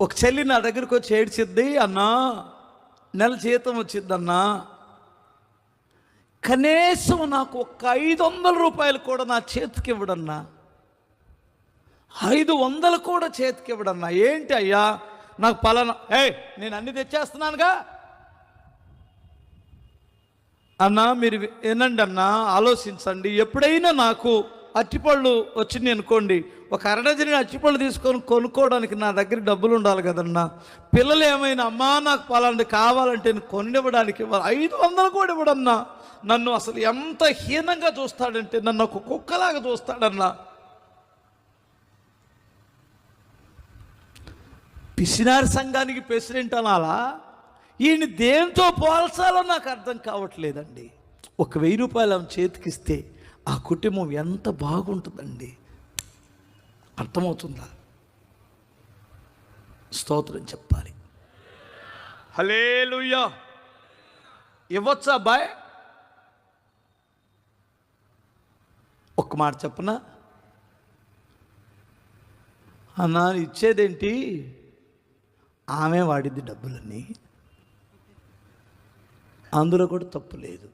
ఒక చెల్లి నా దగ్గరికి వచ్చి ఏడ్చిద్ది, అన్నా నెల జీతం వచ్చిద్దన్నా, కనీసం నాకు ఒక్క 500 రూపాయలు కూడా నా చేతికి ఇవ్వడన్నా, 500 కూడా చేతికి ఇవ్వడన్నా. ఏంటి అయ్యా నాకు పలానా, నేను అన్ని తెచ్చేస్తున్నానుగా అన్నా. మీరు వినండి అన్నా, ఆలోచించండి. ఎప్పుడైనా నాకు అరటిపళ్ళు వచ్చింది అనుకోండి, ఒక అరడజని అరటిపళ్ళు తీసుకొని కొనుక్కోవడానికి నా దగ్గర డబ్బులు ఉండాలి కదన్నా. పిల్లలు ఏమైనా అమ్మా నాకు పలాంటి కావాలంటే నేను కొనివ్వడానికి 500 కూడా ఇవ్వడన్నా. నన్ను అసలు ఎంత హీనంగా చూస్తాడంటే, నన్ను ఒక కుక్కలాగా చూస్తాడన్నా. పిసినారి సంఘానికి ప్రెసిడెంట్ అనాలా? ఈయన దేంతో పోల్చాలో నాకు అర్థం కావట్లేదండి. ఒక 1000 రూపాయలు ఆమె చేతికిస్తే ఆ కుటుంబం ఎంత బాగుంటుందండి. అర్థమవుతుందా? స్తోత్రం చెప్పాలి. హల్లెలూయా. ఇవ్వచ్చా అబ్బాయ్? ఒక్క మాట చెప్పనా అన్నా, ఇచ్చేదేంటి? ఆమె వాడిద్ది డబ్బులన్నీ, అందులో కూడా తప్పు లేదు.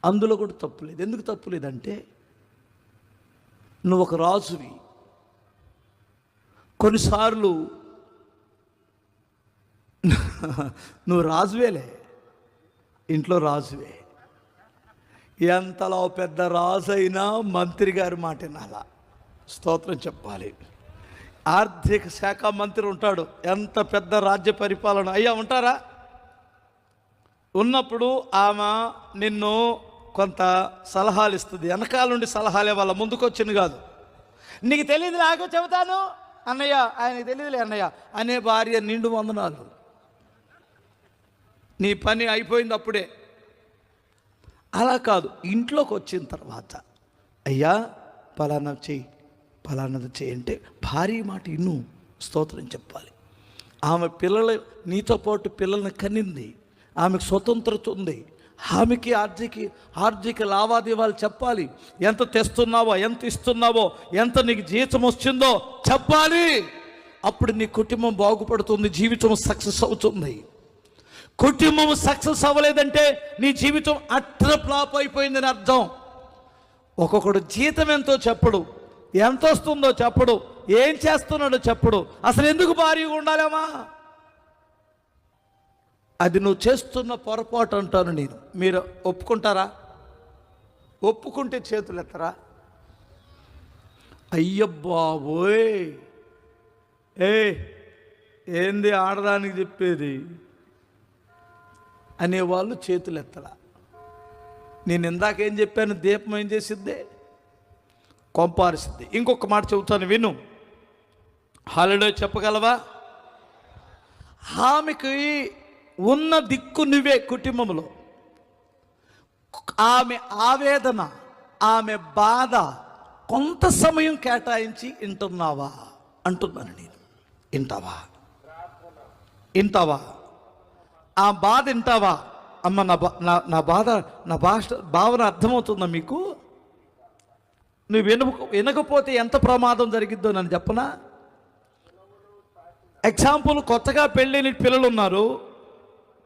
అందులో కూడా తప్పు లేదు. ఎందుకు తప్పు లేదంటే, నువ్వు ఒక రాజువి. కొన్నిసార్లు నువ్వు రాజువేలే, ఇంట్లో రాజువే. ఎంతలో పెద్ద రాజు అయినా మంత్రి గారి మాట వినాలా. స్తోత్రం చెప్పాలి. ఆర్థిక శాఖ మంత్రి ఉంటాడు, ఎంత పెద్ద రాజ్య పరిపాలన అయ్యా ఉంటారా? ఉన్నప్పుడు ఆమె నిన్ను కొంత సలహాలు ఇస్తుంది. వెనకాల నుండి సలహాలే, వాళ్ళ ముందుకు వచ్చింది కాదు. నీకు తెలియదు నాకు చెబుతాను అన్నయ్య, ఆయనకి తెలియదులే అన్నయ్య అనే భార్య నిండు వందనాలు. నీ పని అయిపోయింది అప్పుడే. అలా కాదు, ఇంట్లోకి వచ్చిన తర్వాత అయ్యా పలానా చెయ్యి, పలానాది చెయ్యి అంటే భార్య మాట ఇన్ను. స్తోత్రం చెప్పాలి. ఆమె పిల్లలు, నీతో పాటు పిల్లల్ని కనింది, ఆమెకు స్వతంత్రత ఉంది. ఆమెకి ఆర్థిక లావాదేవీలు చెప్పాలి. ఎంత తెస్తున్నావో, ఎంత ఇస్తున్నావో, ఎంత నీకు జీతం వస్తుందో చెప్పాలి. అప్పుడు నీ కుటుంబం బాగుపడుతుంది, జీవితం సక్సెస్ అవుతుంది. కుటుంబం సక్సెస్ అవ్వలేదంటే నీ జీవితం అట్టర్ ఫ్లాప్ అయిపోయిందని అర్థం. ఒక్కొక్కడు జీతం ఎంతో చెప్పడు, ఎంత వస్తుందో చెప్పడు, ఏం చేస్తున్నాడో చెప్పడు. అసలు ఎందుకు భారీగా ఉండాలేమా? అది నువ్వు చేస్తున్న పొరపాటు అంటాను నేను. మీరు ఒప్పుకుంటారా? ఒప్పుకుంటే చేతులు ఎత్తరా? అయ్యబ్బాబోయ్, ఏంది ఆడదానికి చెప్పేది అనేవాళ్ళు చేతులు ఎత్తరా? నేను ఇందాకేం చెప్పాను? దీపం ఏం చేసిద్ది? కొంపారిసిద్ది. ఇంకొక మాట చెబుతాను విను. హల్లెలూయా చెప్పగలవా? ఆమెకి ఉన్న దిక్కు నువ్వే. కుటుంబంలో ఆమె ఆవేదన, ఆమె బాధ కొంత సమయం కేటాయించి వింటున్నావా అంటున్నాను నేను. వింటావా? ఆ బాధ వింటావా? అమ్మ నా బాధ, నా భావన అర్థమవుతుందా మీకు? నువ్వు వినకపోతే ఎంత ప్రమాదం జరిగిద్దో నన్ను చెప్పనా? ఎగ్జాంపుల్, కొత్తగా పెళ్ళైన పిల్లలు ఉన్నారు.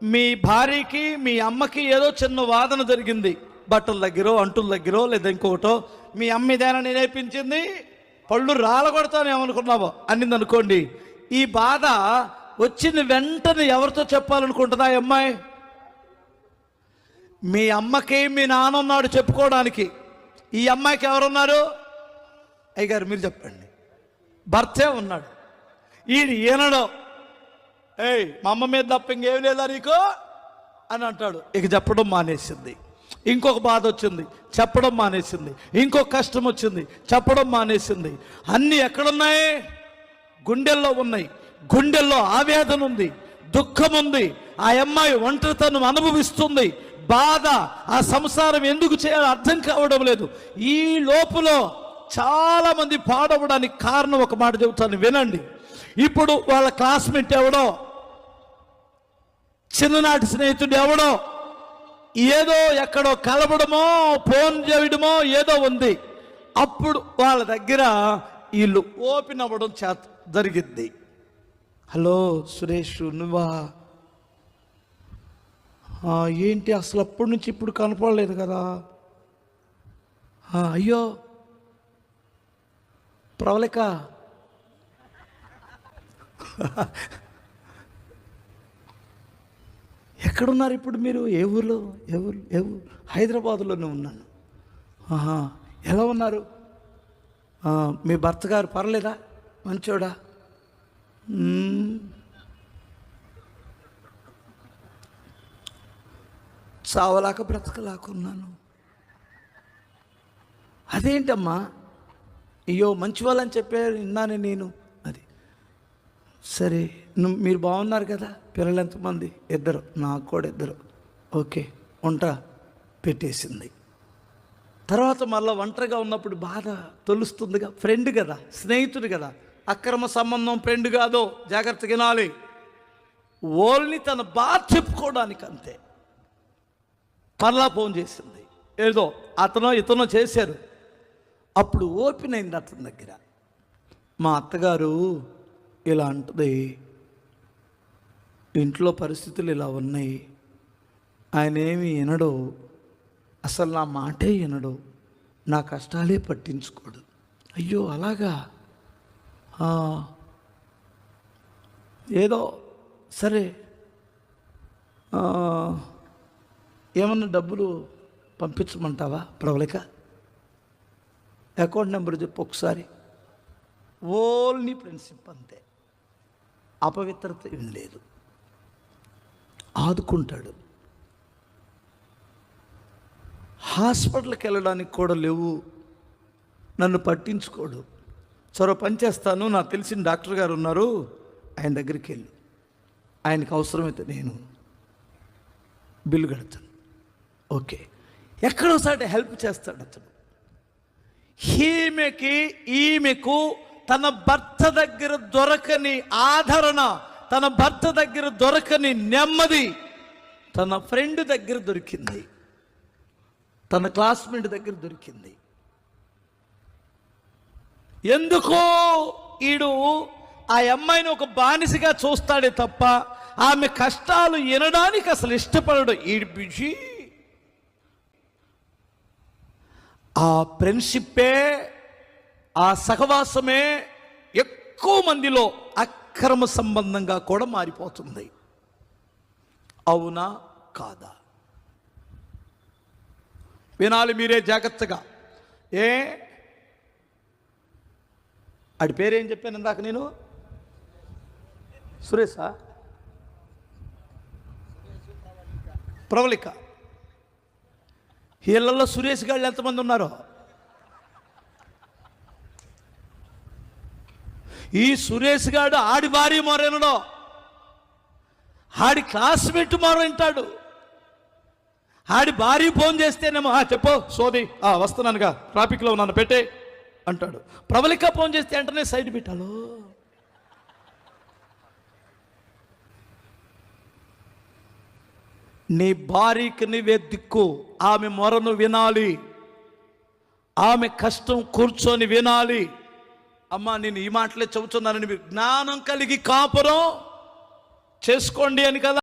మీ భార్యకి మీ అమ్మకి ఏదో చిన్న వాదన జరిగింది, బట్టల దగ్గర, అంటుల దగ్గర, లేదా ఇంకొకటో. మీ అమ్మ ఇదేనా నేర్పించింది, పళ్ళు రాలగొడతాను ఏమనుకున్నావో అన్నింది అనుకోండి. ఈ బాధ వచ్చిన వెంటనే ఎవరితో చెప్పాలనుకుంటుందా ఈ అమ్మాయి? మీ అమ్మకి మీ నాన్న ఉన్నాడు చెప్పుకోవడానికి. ఈ అమ్మాయికి ఎవరున్నారు? అయ్యగారు మీరు చెప్పండి. భర్తే ఉన్నాడు. ఈయనడో మా అమ్మ మీద తప్ప ఇంకేం లేదా నీకు అని అంటాడు. ఇక చెప్పడం మానేసింది. ఇంకొక బాధ వచ్చింది, చెప్పడం మానేసింది. ఇంకొక కష్టం వచ్చింది, చెప్పడం మానేసింది. అన్నీ ఎక్కడున్నాయి? గుండెల్లో ఉన్నాయి. గుండెల్లో ఆవేదన ఉంది, దుఃఖం ఉంది. ఆ అమ్మాయి ఒంటరితనం అనుభవిస్తుంది. బాధ, ఆ సంసారం ఎందుకు చేయాలో అర్థం కావడం లేదు. ఈ లోపల చాలామంది పాడవడానికి కారణం ఒక మాట చెబుతాను వినండి. ఇప్పుడు వాళ్ళ క్లాస్మేట్ ఎవడో, చిన్ననాటి స్నేహితుడు ఎవడో, ఏదో ఎక్కడో కలవడమో, ఫోన్ చేయడమో ఏదో ఉంది. అప్పుడు వాళ్ళ దగ్గర వీళ్ళు ఓపెన్ అవ్వడం జరిగింది. హలో సురేష్, నువ్వా? ఏంటి అసలు అప్పటి నుంచి ఇప్పుడు కనపడలేదు కదా? అయ్యో ప్రవళిక, ఎక్కడున్నారు ఇప్పుడు మీరు? ఏ ఊరు? హైదరాబాదులోనే ఉన్నాను. ఎలా ఉన్నారు? మీ భర్త గారు పర్లేదా? మంచోడా? చావలాక బ్రతకలాకున్నాను. అదేంటమ్మా? అయ్యో మంచి వాళ్ళని చెప్పారు విన్నాను నేను. అది సరే, మీరు బాగున్నారు కదా? పిల్లలు ఎంతమంది? 2. నాకు కూడా 2. ఓకే, వంట పెట్టేసింది. తర్వాత మళ్ళీ ఒంటరిగా ఉన్నప్పుడు బాధ తొలుస్తుందిగా. ఫ్రెండ్ కదా, స్నేహితుడు కదా, అక్రమ సంబంధం ఫ్రెండ్ కాదు, జాగ్రత్తగా వినాలి. ఓల్ని తన బాధ చెప్పుకోవడానికి అంతే. మరలా ఫోన్ చేసింది, ఏదో అతనో ఇతనో చేశారు. అప్పుడు ఓపెన్ అయింది అతని దగ్గర. మా అత్తగారు ఇలా అంటుంది, ఇంట్లో పరిస్థితులు ఇలా ఉన్నాయి, ఆయన ఏమి వినడు, అసలు నా మాటే వినడు, నా కష్టాలే పట్టించుకోడు. అయ్యో అలాగా? ఏదో సరే, ఏమన్నా డబ్బులు పంపించమంటావా ప్రవళిక? అకౌంట్ నెంబర్ చెప్పు ఒకసారి. ఓన్లీ ఫ్రెండ్షిప్ అంతే, అపవిత్రత ఏం లేదు. ఆదుకుంటాడు. హాస్పిటల్కి వెళ్ళడానికి కూడా లేవు, నన్ను పట్టించుకోడు. సరే పని చేస్తాను, నాకు తెలిసిన డాక్టర్ గారు ఉన్నారు, ఆయన దగ్గరికి వెళ్ళి ఆయనకు అవసరమైతే నేను బిల్లు కడతాను. ఓకే, ఎక్కడోసారి హెల్ప్ చేస్తాడు అతను. ఈమెకు తన భర్త దగ్గర దొరకని ఆదరణ, తన భర్త దగ్గర దొరకని నెమ్మది తన ఫ్రెండ్ దగ్గర దొరికింది, తన క్లాస్మేట్ దగ్గర దొరికింది. ఎందుకో ఈడు ఆ అమ్మాయిని ఒక బానిసగా చూస్తాడే తప్ప ఆమె కష్టాలు వినడానికి అసలు ఇష్టపడడు. ఈడు బిజీ. ఆ ఫ్రెండ్షిప్పే, ఆ సహవాసమే ఎక్కువ మందిలో అక్రమ సంబంధంగా కూడా మారిపోతుంది. అవునా కాదా? వినాలి మీరే జాగ్రత్తగా. ఆడి పేరేం చెప్పాను ఇందాక నేను? సురేషా? ప్రవళిక. వీళ్ళల్లో సురేష్ గాళ్ళు ఎంతమంది ఉన్నారో? ఈ సురేష్ గాడు ఆడి భార్య మొరేనడో, ఆడి క్లాస్మేట్ మొర వింటాడు. ఆడి భార్య ఫోన్ చేస్తేనేమో చెప్పు సోది, వస్తున్నానుగా, ట్రాఫిక్లో ఉన్నాను పెట్టే అంటాడు. ప్రవళిక ఫోన్ చేస్తే వెంటనే సైడ్ పెట్టాలో. నీ భార్యకి నువ్వే దిక్కు. ఆమె మొరను వినాలి, ఆమె కష్టం కూర్చొని వినాలి. అమ్మా నేను ఈ మాటలే చెబుతున్నానని జ్ఞానం కలిగి కాపురం చేసుకోండి అని కదా.